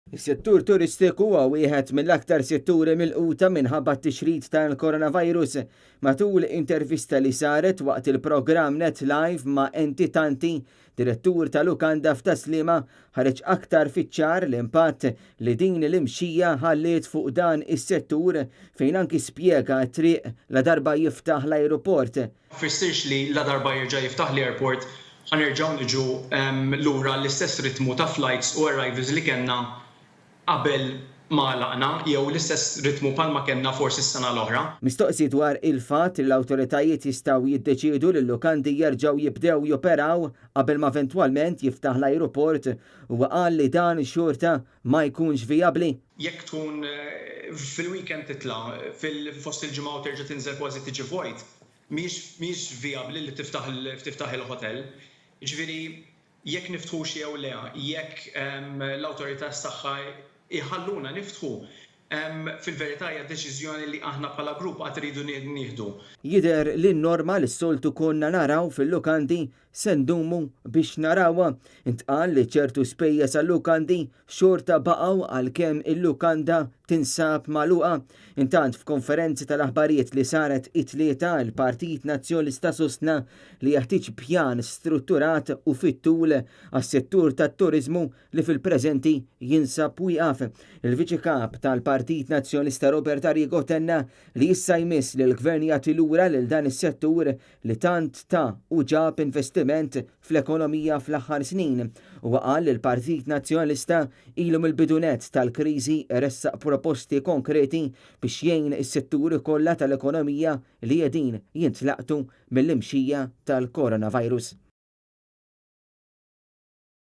Is-settur turistiku huwa wieħed mill-aktar setturi milquta minħabba t-tixrid tal-coronavirus. Matul intervista li saret waqt il-programm Net Live ma' entitanti, direttur tal-lukanda f'Taslima ħareġ aktar fiċ-ċar l-impatt li din l-imxija ħalliet fuq dan is-settur fejn anki spjega t-triq la darba jiftaħ l-ajruport. Fissirx li la darba jerġa' jiftaħ l-airport ħanerġgħu niġu lura l-istess ritmu ta' flights u arrivals li kellna qabel ma laqna jew l-istess ritmu palma kellna forsi s-sena l-oħra. Mistoqsi dwar il-fatt li l-awtoritajiet jistgħu jiddeċiedu li l-lukandi jerġgħu jibdew joperaw qabel ma eventwalment jiftaħ l-ajruport u qal li dan xorta ma jkunx vijabbli. Jekk tkun fil-weekend titla' fost il-ġimgħa u terġa' tinżel kważi tiġi vojt, mhix vijabbli li tiftaħ il-hotel. Ġifieri jekk niftħu xi jew le, jekk l-awtorità tas-saħħa iħalluna niftħu, fil-verità hija deċiżjoni li aħna bħala grupp qatt iridu nieħdu. Jidher li n-norma li s-soltu konna naraw fil-lukandi se ndumu biex narawha. Intqal li ċertu spejjeż għall-lukandi xorta baqgħu għalkemm il-lukanda tinsab magħluqa. Intant f'konferenzi tal-aħbarijiet li saret it-tlieta il-Partit Nazzjonalista sostna li jeħtieġ pjan strutturat u fit-tul għas-settur tat-turiżmu li fil-preżenti jinsab wieqaf. Il-Viċi Kap tal-Partit Nazzjonalista Robert Arrigo tenna li issa jmiss li l-Gvern jagħti lura lil dan is-settur li tant ta' u ġab investiment fl-ekonomija fl-aħħar snin. U qal li l-Partit Nazzjonalista ilu mill-bidunet tal-kriżi ressaq proposti konkreti biex jgħin is-setturi kollha tal-ekonomija li qegħdin jintlaqtu mill-imxija tal-coronavirus.